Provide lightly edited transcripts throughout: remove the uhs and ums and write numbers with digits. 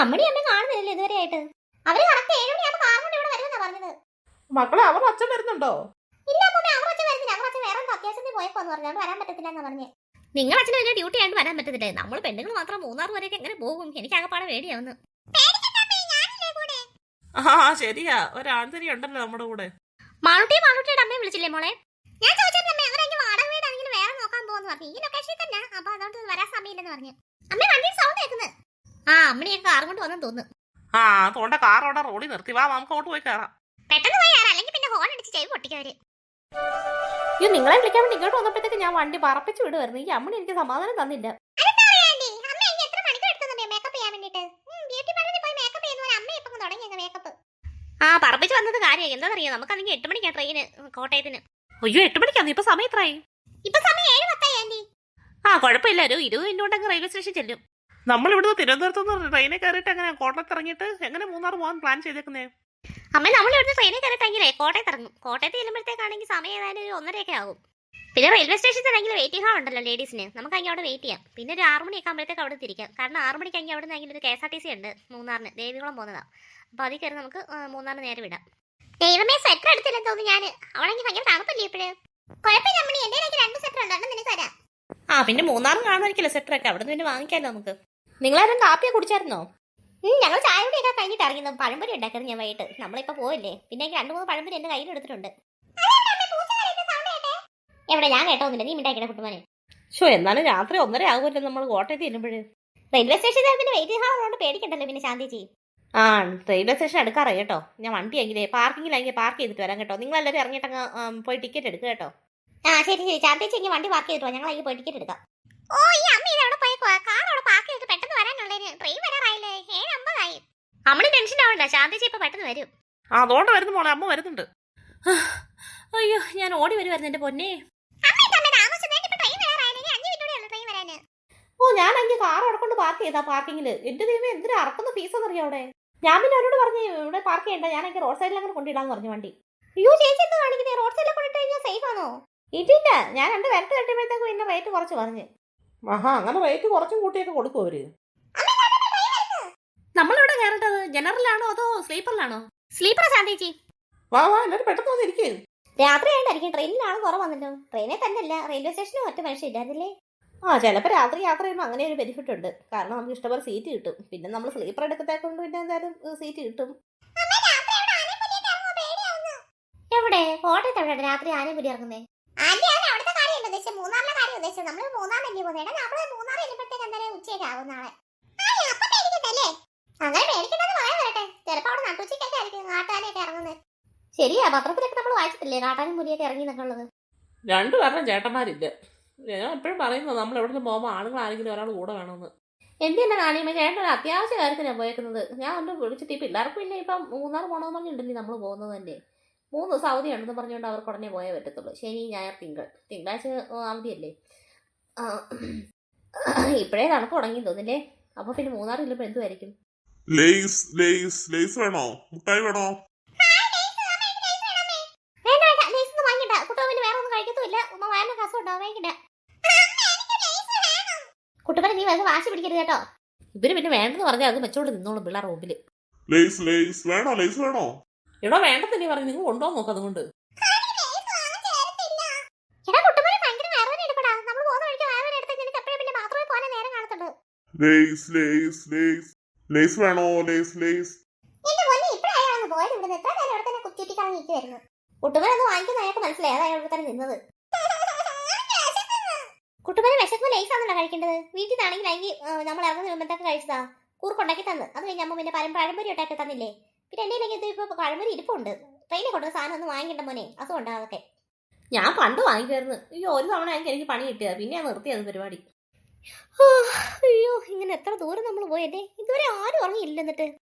അമ്മടി അമ്മ കാണുന്നില്ലല്ലോ ഇതുവരെ ആയിട്ട്. അവര് കറക്റ്റ് 7 മണിയാകുമ്പോൾ കാർ കൊണ്ട് ഇവിടെ വരുമെന്നാ പറഞ്ഞത്. മക്കളെ അവർ അച്ഛൻ വരുന്നുണ്ടോ? ഇല്ല അമ്മ, അവർ അച്ഛൻ വരുന്നില്ല. അവർ അച്ഛൻ വേറെ അത്യാവശ്യത്തിന് പോയപ്പോന്ന് പറഞ്ഞോണ്ട് വരാൻ പറ്റത്തില്ല എന്നാ പറഞ്ഞേ. നിങ്ങൾ അച്ഛന് വലിയ ഡ്യൂട്ടി ആയിട്ട് വരാൻ പറ്റത്തില്ലേ? നമ്മൾ പെണ്ണുങ്ങൾ മാത്രം 3 വരെയൊക്കെ എങ്ങനെ പോകും? എനിക്ക് ആകെപ്പാടെ പേടിയാവുന്നു. ആ ശരിയാ, ഒരാൺതരി ഉണ്ടല്ലോ നമ്മുടെ കൂടെ. മാളൂട്ടിയുടെ അമ്മയെ വിളിച്ചില്ലേ മോളെ? ഞാൻ ചോദിച്ചമ്മ അവരെങ്കിൽ വാടക വീടാണെങ്കിൽ വേറെ നോക്കാൻ പോകുന്നു പറഞ്ഞു. ഈ ലൊക്കേഷനിൽ തന്നെ. അപ്പൊ അതുകൊണ്ട് വരാൻ സമയമില്ലെന്ന് പറഞ്ഞു. അമ്മ വണ്ടി സൗണ്ട് കേൾക്കുന്നത്. ആ അമ്മണിയൊക്കെ കാർ കൊണ്ട് വന്നെന്ന് തോന്നുന്നു. ആ തോണ്ട കാർ അവിടെ റോഡിൽ നിർത്തി, വാ നമുക്ക് അങ്ങോട്ട് പോയി കയറാം. പെട്ടെന്ന് പോയി കയറാം, അല്ലെങ്കിൽ പിന്നെ ഹോൺ അടിച്ച് ചെവി പൊട്ടിക്കവര്. അയ്യോ, നിങ്ങളെ വിളിക്കാൻ വേണ്ടി ഇങ്ങോട്ട് വന്നപ്പോഴത്തേക്ക് ഞാൻ വണ്ടി പറപ്പിച്ച് വിടുമായിരുന്നു. ഈ അമ്മണി എനിക്ക് സമാധാനം തന്നില്ല. ആ പറപ്പിച്ച് വന്നത് കാര്യം എന്താണെന്നറിയാം. നമുക്കല്ലെങ്കിൽ 8 മണിക്കാണ് ട്രെയിന് കോട്ടയത്തിന്. അയ്യോ 8 മണിക്കാണ്, ഇപ്പൊ സമയം എത്രയായി? ഇപ്പൊ സമയം 7:10 ആൻറ്റി. ആ കുഴപ്പമില്ല, ഒരു 20 മിനിറ്റ് കൊണ്ടങ്ങ് റെയിൽവേ സ്റ്റേഷൻ ചെല്ലും. നമ്മൾ ഇവിടുന്ന് തിരുവനന്തപുരത്ത് ട്രെയിനിൽ കയറിയിട്ട് എങ്ങനെ കോട്ടയത്ത് ഇറങ്ങിയിട്ട് എങ്ങനെ മൂന്നാർ പോകാൻ പ്ലാൻ ചെയ്തേക്കുന്നേ? അമ്മ നമ്മൾ ഇവിടുന്ന് ട്രെയിനിൽ കയറിയിട്ടെങ്കിലേ കോട്ടയത്ത് ഇറങ്ങും. കോട്ടയത്ത് ചെല്ലുമ്പോഴത്തേക്കാണെങ്കിൽ സമയം ഏതായാലും ഒരു 1:30 ആകും. പിന്നെ റെയിൽവേ സ്റ്റേഷനിൽ ആണെങ്കിൽ വെയിറ്റിംഗ് ഹാൾ ഉണ്ടല്ലോ ലേഡീസിന്, നമുക്കങ്ങനെ അവിടെ വെയിറ്റ് ചെയ്യാം. പിന്നെ ഒരു 6 മണിയൊക്കെ ആകുമ്പോഴത്തേക്ക് അവിടെ തിരിക്കാം. കാരണം 6 മണിക്കാണെങ്കിൽ അവിടെ നിന്ന് ഒരു KSRTC ഉണ്ട് മൂന്നാറിന്, ദേവികുളം പോകുന്നതാണ്. അപ്പോൾ അതിൽ കയറി നമുക്ക് മൂന്നാറിന് നേരെ വിടാം. ദൈവമേ, സ്വെറ്റർ എടുത്തില്ലെന്ന് തോന്നുന്നു ഞാൻ. അവളെങ്കിൽ ഭയങ്കര തണുപ്പല്ലേ ഇപ്പോഴും. കുഴപ്പമില്ല അമ്മണി, എൻ്റെ 2 സ്വെറ്റർ ഉണ്ട്, നിനക്ക് തരാം. ആ പിന്നെ മൂന്നാറും കാണുമായിരിക്കില്ല സ്വെറ്ററൊക്കെ, അവിടെ നിന്ന് പിന്നെ വാങ്ങിക്കാമല്ലോ നമുക്ക്. നിങ്ങളാരും കാപ്പിയെ കുടിച്ചായിരുന്നോ? ഞങ്ങൾ ചായ കൂടിയൊക്കെ കഴിഞ്ഞിട്ട് ഇറങ്ങുന്നു. പഴംപൊരി ഉണ്ടാക്കുന്നത് ഞാൻ വൈകിട്ട്. നമ്മളിപ്പോൾ പോയില്ലേ, പിന്നെ 2-3 പഴംപൊരി എൻ്റെ കയ്യിൽ എടുത്തിട്ടുണ്ട്. എവിടെ ഞാൻ കേട്ടോന്നില്ല, നീ മിണ്ടാക്കിട കുട്ടുമാനെ. ഷോ എന്നാലും രാത്രി 1:30 ആകുമല്ലോ നമ്മൾ കോട്ടയത്ത് ചെല്ലുമ്പോഴേ. റെയിൽവേ സ്റ്റേഷനിൽ പിന്നെ വെയിറ്റിംഗ് ഹാൾ ഉള്ളതുകൊണ്ട് പേടിക്കണ്ടല്ലോ പിന്നെ ശാന്തിജി. ആ റെയിൽവേ സ്റ്റേഷൻ എടുക്കാറേ കേട്ടോ. ഞാൻ വണ്ടി എങ്കിലേ പാർക്കിങ്ങിലാണെങ്കിൽ പാർക്ക് ചെയ്തിട്ട് വരാം കേട്ടോ. നിങ്ങളെല്ലാവരും ഇറങ്ങിയിട്ടങ്ങ് പോയി ടിക്കറ്റ് എടുക്കുക കേട്ടോ. ആ ശരി ശരി, ശാന്തിജി എങ്കിൽ വണ്ടി പാർക്ക് ചെയ്തിട്ടോ, ഞങ്ങൾ അതിൽ പോയി ടിക്കറ്റ് എടുക്കാം. ഓ ഈ അമ്മ ഇതവിടെ പോയി കാർ അവിടെ പാർക്ക് ചെയ്തിട്ട് പെട്ടെന്ന് വരാനുള്ളതിന്. ട്രെയിൻ വരാറായില്ലേ, 7:50 അമ്മണി ടെൻഷൻ ആവണ്ട, ശാന്തിജി ഇപ്പൊ പെട്ടെന്ന് വരും. ആ അതുകൊണ്ട് വരുന്നു മോളെ, അമ്മ വരുന്നുണ്ട്. അയ്യോ ഞാൻ ഓടി വരുമായിരുന്നു എന്റെ പൊന്നെ. ഓ ഞാൻ അഞ്ച് കാർ അവിടെ കൊണ്ട് പാർക്ക് ചെയ്താ പാർക്കിങ്ങില്. എന്റെ ദൈവം എന്തിനാ അറക്കുന്ന ഫീസ് എന്നറിയാം അവിടെ. ഞാൻ പിന്നെ അവരോട് പറഞ്ഞു ഇവിടെ പാർക്ക് ചെയ്യണ്ട, ഞാൻ എനിക്ക് റോഡ് സൈഡിൽ അങ്ങനെ കൊണ്ടിടാന്ന് പറഞ്ഞു വണ്ടി. അയ്യോ ചേച്ചി എന്താ കാണിക്കുന്നേ? റോഡ് സൈഡിൽ കൊണ്ടിട്ട് കഴിഞ്ഞാൽ സേഫ് ആണോ? ഇല്ല, ഞാൻ 2 വിരട്ട് കെട്ടിയപ്പോഴത്തേക്ക് പിന്നെ റേറ്റ് കുറച്ച് പറഞ്ഞു. ആഹാ അങ്ങനെ റേറ്റ് കുറച്ചും കൂട്ടിയൊക്കെ കൊടുക്കും അവര്. നമ്മളിവിടെ കയറേണ്ടത് ജനറലാണോ അതോ സ്ലീപ്പറിലാണോ? സ്ലീപ്പറാ ശാന്തിജി. വാ വാ എല്ലാവരും പെട്ടെന്ന് വന്നിരിക്കും. രാത്രി ആയിട്ടായിരിക്കും, ട്രെയിനിലാണ് കുറവന്നല്ലോ. ട്രെയിനിൽ തന്നെയല്ല, റെയിൽവേ സ്റ്റേഷനും ഒറ്റ മനുഷ്യ ഇല്ലാതില്ലേ. ആ ചിലപ്പോൾ രാത്രി യാത്ര ചെയ്യുമ്പോൾ അങ്ങനെ ഒരു ബെനിഫിറ്റ് ഉണ്ട്. കാരണം നമുക്ക് ഇഷ്ടംപോലെ സീറ്റ് കിട്ടും. പിന്നെ നമ്മൾ സ്ലീപ്പർ എടുക്കത്തേക്കൊണ്ട് പിന്നെ എന്തായാലും സീറ്റ് കിട്ടും. എവിടെ കോട്ടയത്ത് എവിടെ രാത്രി ആനയും കൂടി ഇറങ്ങുന്നേ? മൂന്നാറിലെ കാര്യം ഉദ്ദേശിച്ചത്. നമ്മൾ മൂന്നാറിലേക്ക് പോകുന്നത്. നമ്മൾ മൂന്നാർ ചെല്ലുമ്പോഴത്തേക്ക് എന്തായാലും ഉച്ചയൊക്കെ ആവും നാളെ. അങ്ങനെ പേടിക്കണ്ടെന്ന് പറയാൻ വരട്ടെ. ചിലപ്പോൾ അവിടെ നട്ടുച്ചയ്ക്കൊക്കെ ആയിരിക്കും കാട്ടാനൊക്കെ ഇറങ്ങുന്നത്. ശരിയാ, പത്രത്തിലൊക്കെ നമ്മൾ വായിച്ചിട്ടില്ലേ കാട്ടാനും പുലിയൊക്കെ ഇറങ്ങി എന്നൊക്കെ ഉള്ളത്. 2 പേരുടെ ചേട്ടന്മാരില്ല. ഞാൻ എപ്പോഴും പറയുന്നത് നമ്മൾ എവിടെ നിന്ന് പോകുമ്പോൾ ആണുങ്ങൾ ആരെങ്കിലും ഒരാൾ കൂടെ വേണമെന്ന്. എൻ്റെ തന്നെ കാണിയുമ്പോൾ ചേട്ടൻ ഒരു അത്യാവശ്യ കാര്യത്തിനാണ് പോയേക്കുന്നത്. ഞാൻ ഒന്ന് വിളിച്ചിട്ട് ഈ പിള്ളേർക്ക് പിന്നെ ഇപ്പം മൂന്നാർ പോകണമെന്ന് പറഞ്ഞിട്ടുണ്ടല്ലേ നമ്മൾ പോകുന്നത് തന്നെ. 3 ദിവസം അവധിയുണ്ടെന്ന് പറഞ്ഞുകൊണ്ട് അവർക്ക് ഉടനെ പോയേ പറ്റത്തുള്ളൂ. ശനി ഞായർ തിങ്കളാഴ്ച അവധിയല്ലേ. ഇപ്പോഴേ തണുപ്പ് തുടങ്ങി തോന്നില്ലേ. അപ്പോൾ പിന്നെ മൂന്നാർ ഇല്ലപ്പോൾ എന്തുമായിരിക്കും. വേണോ മുട്ടായി വേണോ? കുട്ടപ്പനെ നീ വന്ന് വാശി പിടിക്കരുത് കേട്ടോ. ഇവര് പിന്നെ വേണ്ടെന്ന് പറഞ്ഞാൽ അത് വെച്ചോണ്ട് നിന്നോളും പിള്ളേർ റൂമിൽ. വേണോ? എടോ വേണ്ടെന്ന് നീ പറഞ്ഞു, നിങ്ങൾ കൊണ്ടുപോകാൻ നോക്കാം. അതുകൊണ്ട് കുട്ടുമനൊന്ന് വാങ്ങിക്കുന്ന അയാൾക്ക് മനസ്സിലായി, അതാ ഇവിടെ തന്നെ നിന്നത്. കുട്ടുമനെ വിശക്കുമ്പോൾ ലേസാണല്ലോ കഴിക്കേണ്ടത്. വീട്ടിൽ നിന്നാണെങ്കിൽ അല്ലെങ്കിൽ നമ്മൾ ഇറങ്ങുന്ന മുമ്പത്തൊക്കെ കഴിച്ചതാ കൂർക്കുണ്ടാക്കി തന്ന്. അത് കഴിഞ്ഞ് അമ്മ പിന്നെ പഴംപൊരി ഒട്ടാക്കി തന്നില്ലേ. പിന്നെ എൻ്റെ ഇല്ലെങ്കിൽ ഇപ്പോൾ പഴംപൊരി ഇരിപ്പുണ്ട്. ട്രെയിനിൽ കൊണ്ടുവന്ന സാധനം ഒന്ന് വാങ്ങിക്കേണ്ട മോനെ, അസുഖം അതൊക്കെ. ഞാൻ പണ്ട് വാങ്ങിക്കായിരുന്നു. അയ്യോ ഒരു തവണ എനിക്ക് പണി കിട്ടിയത്, പിന്നെ ഞാൻ നിർത്തിയത് പരിപാടി. അയ്യോ ഇങ്ങനെ എത്ര ദൂരം നമ്മൾ പോയല്ലേ, ഇതുവരെ ആരും ഉറങ്ങിയില്ല. എന്നിട്ട്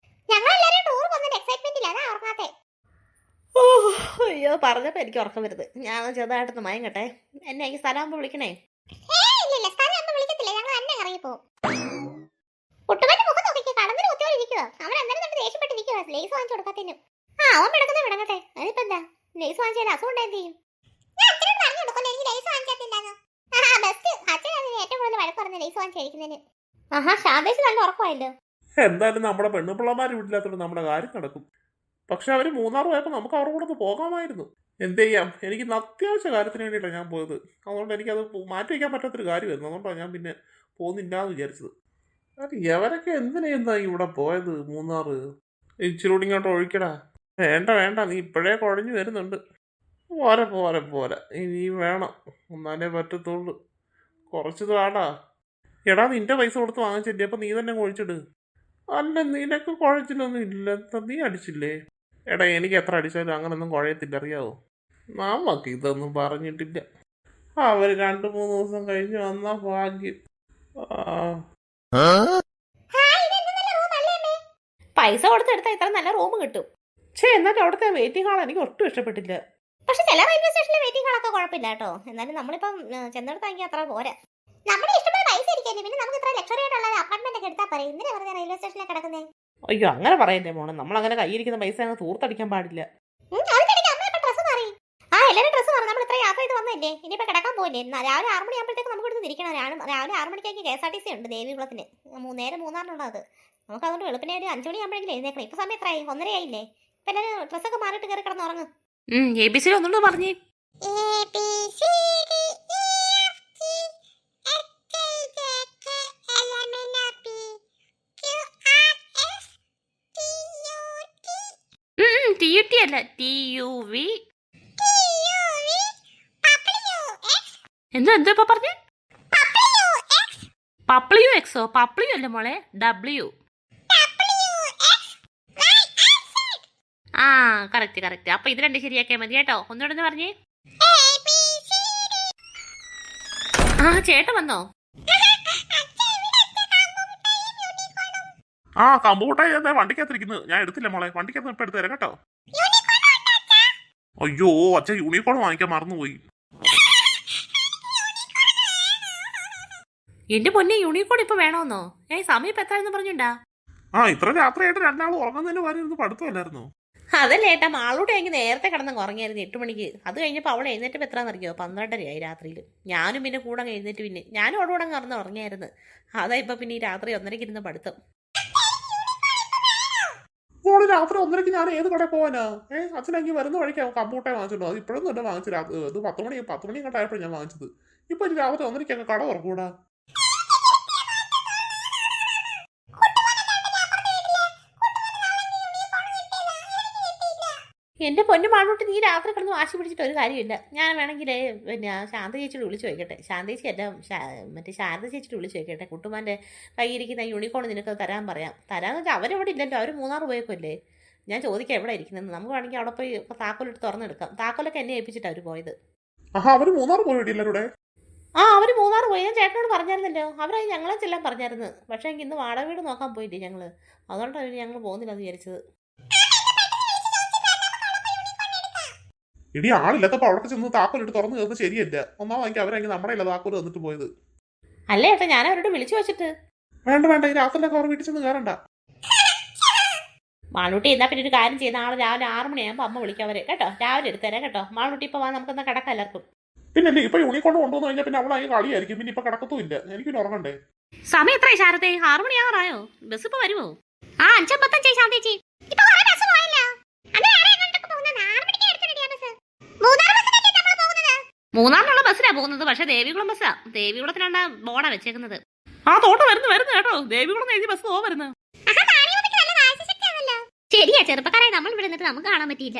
ഞങ്ങളെല്ലാരും ടൂർ പോകുന്ന എക്സൈറ്റ്മെന്റില്ല, അതാ ഉറങ്ങാത്തെ. അയ്യോ പറഞ്ഞപ്പോൾ എനിക്ക് ഉറക്കം വരുന്നത്. ഞാൻ ചെറുതായിട്ടൊന്ന് മയങ്ങട്ടെ. എന്നെ എനിക്ക് സ്ഥലമാകുമ്പോൾ വിളിക്കണേ. കുട്ടുമന്റെ മുഖം നോക്കിക്കോ, കടന്നിന് കുത്തിയോടെ ഇരിക്കുക. അവൻ എന്തായാലും തൊട്ട് ദേഷ്യപ്പെട്ട് നിൽക്കുക ലേസ് വാങ്ങിച്ചു കൊടുക്കാത്തതിനും. അവൻ വിടക്കുന്ന വിടങ്ങട്ടെ, അതിപ്പോ എന്താ. ലേസ് വാങ്ങിച്ചാൽ അസുഖം ഉണ്ടായത് ചെയ്യും. ആഹാ ശാന്തേശ് നല്ല ഉറക്കമായല്ലോ. എന്തായാലും നമ്മുടെ പെണ്ണുപിള്ളമാർ വീട്ടിലാത്തോണ്ട് നമ്മുടെ കാര്യം നടക്കും. പക്ഷെ അവർ മൂന്നാർ പോയപ്പോൾ നമുക്ക് അവരുടെ കൂടെ ഒന്ന് പോകാമായിരുന്നു. എന്ത് ചെയ്യാം, എനിക്ക് ഇന്ന് അത്യാവശ്യ കാര്യത്തിന് വേണ്ടിയിട്ടാണ് ഞാൻ പോയത്. അതുകൊണ്ട് എനിക്കത് മാറ്റി വയ്ക്കാൻ പറ്റാത്തൊരു കാര്യമായിരുന്നു. അതുകൊണ്ടാണ് ഞാൻ പിന്നെ പോകുന്നില്ല എന്ന് വിചാരിച്ചത്. അത് എവരൊക്കെ എന്തിനാ ഇവിടെ പോയത് മൂന്നാറ്? ഇച്ചിരി കൂടി ഇങ്ങോട്ട് ഒഴിക്കടാ. വേണ്ട വേണ്ട, നീ ഇപ്പോഴേ കുഴഞ്ഞു വരുന്നുണ്ട്. പോരെ പോരെ പോരെ, ഇനി വേണം, എന്നാലേ പറ്റത്തുള്ളൂ. കുറച്ച് താടാ. എടാ, നിന്റെ പൈസ കൊടുത്ത് വാങ്ങിച്ചില്ലേ, അപ്പൊ നീ തന്നെ കുഴിച്ചിട്. അല്ല, നിനക്ക് കുഴച്ചിലൊന്നും ഇല്ല, നീ അടിച്ചില്ലേ? എടാ, എനിക്ക് എത്ര അടിച്ചാലും അങ്ങനൊന്നും കുഴയത്തില്ല, അറിയാവോ? നമുക്ക് ഇതൊന്നും പറഞ്ഞിട്ടില്ല. അവർ 2-3 ദിവസം കഴിഞ്ഞ് വന്നാ ഭാഗ്യം. പൈസ കൊടുത്തെടുത്താൽ ഇത്ര നല്ല റൂം കിട്ടും. എന്നാലും അവിടുത്തെ വെയിറ്റിംഗ് ഹാൾ എനിക്ക് ഒട്ടും ഇഷ്ടപ്പെട്ടില്ല. പക്ഷെ ചില റെയിൽവേ സ്റ്റേഷനിലെ വെയിറ്റിംഗ് ഹാളൊക്കെ കുഴപ്പമില്ല കേട്ടോ. എന്നാലും നമ്മളിപ്പം ചെന്നെടുത്താങ്കിൽ അത്ര പോരാ. നമ്മുടെ ഇഷ്ടപ്പെട്ട പൈസ ഇരിക്കല്ലേ, പിന്നെ നമുക്ക് ഇത്ര ലക്ഷറി ആയിട്ടുള്ള അപ്പാർട്ട്മെന്റ് ഒക്കെ എടുത്താൽ പറയും. എന്തിനാ പറഞ്ഞ റെയിൽവേ സ്റ്റേഷനിൽ കിടക്കുന്നേ? അയ്യോ, അങ്ങനെ പറയല്ലേ മോളെ, നമ്മൾ അങ്ങനെ കയ്യിരിക്കുന്ന പൈസ അങ്ങ് തൂർത്തടിക്കാൻ പാടില്ല. എല്ലാവരും ഡ്രസ്സ് മാറി. നമ്മൾ ഇത്ര യാത്ര ചെയ്ത് വന്നല്ലേ, ഇനിയിപ്പോ കിടക്കാൻ പോയില്ലേ? രാവിലെ 6 മണിയാകുമ്പോഴത്തേക്ക് നമുക്ക് ഇവിടുന്ന് തിരിക്കണം. രാവിലെ 6 മണിക്കേക്ക് KSRTC ഉണ്ട് ദേവികുളത്തിന്, നേരെ മൂന്നാറിനുള്ളത്. നമുക്ക് അതുകൊണ്ട് വെളുപ്പിനെ ഒരു 5 മണിയാകുമ്പോഴേക്കും എഴുന്നേക്കണം. ഇപ്പൊ സമയം എത്രയായി? 1:30 ആയില്ലേ? ഇപ്പൊ എല്ലാവരും ഡ്രസ്സൊക്കെ മാറിയിട്ട് കയറി കിടന്നുറങ്ങും. ABC ഒന്നുകൂടെ പറഞ്ഞേ. TUT അല്ല, TUV. എന്താ ഇപ്പൊ പറഞ്ഞേ? PWX. പപ്ലിയു അല്ല മോളെ, W. ആ, കറക്റ്റ്. അപ്പൊ ഇത് രണ്ട് ശരിയാക്കിയാൽ മതി കേട്ടോ. ഒന്നുകൂടെ പറഞ്ഞേ. ആ, ചേട്ടൻ വന്നോ? ആ, കമ്പൂട്ടായി ഞാൻ വണ്ടിക്കകത്തിരിക്കുന്നു. ഞാൻ എടുത്തില്ല മോളെ, വണ്ടിക്കകത്ത് ഇപ്പൊ എടുത്തു തരാം കേട്ടോ. അയ്യോ, അച്ഛൻ യൂണിക്കോൺ വാങ്ങിക്കാൻ മറന്നുപോയി. എന്റെ പൊന്നെ, യൂണിക്കോൺ ഇപ്പൊ വേണമെന്നോ? സമയം ഇപ്പൊ എത്രയെന്ന് പറഞ്ഞുണ്ടാ? ഇത്ര രാത്രിയായിട്ട് രണ്ടാളും ഉറങ്ങുന്നതിന് പകരം പഠിത്തമല്ലായിരുന്നോ? അതല്ലേ ഏട്ടാ, മാളൂടെ എനിക്ക് നേരത്തെ കിടന്ന് ഉറങ്ങിയായിരുന്നു 8 മണിക്ക്. അത് കഴിഞ്ഞപ്പോൾ അവൾ എഴുന്നേറ്റ് എത്രയെന്നറിയോ? 12:30 രാത്രിയിൽ. ഞാനും പിന്നെ കൂടെ എഴുന്നേറ്റ്, പിന്നെ ഞാനും അവിടെ കൂടെ കറന്ന് ഉറങ്ങിയായിരുന്നു. അതാ ഇപ്പൊ പിന്നെ ഈ രാത്രി 1:30 ഇരുന്ന് പഠിത്തം. മോള് രാത്രി 1:30 ഞാൻ ഏത് കടയിൽ പോവാനാ? അച്ഛനെങ്കിൽ വരുന്ന വഴിക്ക് കമ്പൂട്ടായി വാങ്ങിച്ചിട്ടുണ്ടോ? അത് ഇപ്പോഴൊന്നും തന്നെ വാങ്ങിച്ചു. ഇത് 10 മണി കണ്ടായപ്പോഴും ഞാൻ വാങ്ങിച്ചത്. ഇപ്പൊ രാത്രി 1:30 കട തുറക്കൂടാ? എന്റെ പൊന്നു മാളൂട്ടി, നീ രാത്രി കിടന്ന് വാശി പിടിച്ചിട്ട് ഒരു കാര്യമില്ല. ഞാൻ വേണമെങ്കിൽ പിന്നെ ശാന്ത ചേച്ചിയോട് വിളിച്ചു ചോദിക്കട്ടെ. ശാന്ത ചേച്ചി അല്ല, മറ്റേ ശാരദ ചേച്ചിയോട് വിളിച്ചു ചോദിക്കട്ടെ. കുട്ടുമാൻ്റെ കയ്യിരിക്കുന്ന യൂണിക്കോൺ നിനക്ക് തരാൻ പറയാം. തരാന്ന് വെച്ചാൽ അവരെവിടെ ഇല്ലല്ലോ, അവർ മൂന്നാർ പോയേക്കല്ലേ. ഞാൻ ചോദിക്കാം എവിടെ ഇരിക്കുന്നത്. നമുക്ക് വേണമെങ്കിൽ അവിടെ പോയി താക്കോലിട്ട് തുറന്നെടുക്കാം. താക്കോലൊക്കെ എന്നെ ഏൽപ്പിച്ചിട്ടാണ് അവർ പോയത്. അവര് മൂന്നാർ പോയിട്ടില്ലൂടെ? അവർ മൂന്നാർ പോയി. ഞാൻ ചേട്ടനോട് പറഞ്ഞായിരുന്നല്ലോ. അവരായി ഞങ്ങളെ ചെല്ലാൻ പറഞ്ഞായിരുന്നു. പക്ഷേ എങ്കിൽ ഇന്ന് വാടക വീട് നോക്കാൻ പോയില്ലേ ഞങ്ങൾ. അതുകൊണ്ടാണ് ഞങ്ങൾ പോകുന്നില്ലെന്ന് വിചാരിച്ചത്. ഇടി, ആളില്ലാത്തപ്പോ അവിടെ ചെന്ന് താക്കോലിട്ട് തുറന്നു കയറുന്നത് ശരിയല്ല. ഒന്നാമതെങ്കിൽ അവരെങ്കിൽ നമ്മുടെ ഇല്ല താക്കോല് തന്നിട്ട് പോയത്. അല്ലേ ഏട്ടാ, ഞാൻ അവരോട് വിളിച്ചു വെച്ചിട്ട്. വേണ്ട, ഈ രാത്രിയിലൊക്കെ അവർ വീട്ടിൽ ചെന്ന് കയറണ്ട. മാളൂട്ടി എന്നാ പിന്നെ ഒരു കാര്യം ചെയ്ത് നാളെ രാവിലെ 6 മണിയാകുമ്പോൾ അമ്മ വിളിക്കാം അവരെ കേട്ടോ. രാവിലെ എടുത്തരാം കേട്ടോ. മാളൂട്ടി ഇപ്പൊ വാ, നമുക്കെന്നാ കിടക്കാം എല്ലാവർക്കും. പിന്നെ ഇപ്പൊ യൂണിക്കോൺ കൊണ്ടുവന്നു കഴിഞ്ഞാൽ പിന്നെ അവളായി കളിയായിരിക്കും. പിന്നെ ഇപ്പൊ കിടക്കത്തും ഇല്ല. എനിക്ക് പിന്നെ ഉറങ്ങണ്ടേ? സമയം എത്രയായി ശാരദേ? 6 മണിയാറായോ? ബസ് ഇപ്പൊ വരുമോ? 5:55 ശാന്തേച്ചി. മൂന്നാറിനുള്ള ബസ്സിലാ പോകുന്നത്. പക്ഷെ ദേവികുളം ബസ്സാ. ദേവികുളത്തിനാണ് ബോർഡാ വെച്ചേക്കുന്നത്. തോട്ടം വരുന്നു കേട്ടോ. ദേവികുളം എഴുതി ബസ് വരുന്നു. ശരിയാ, ചെറുപ്പക്കാരായി നമ്മൾ ഇവിടെ നിന്നിട്ട് നമുക്ക് കാണാൻ പറ്റിയില്ല.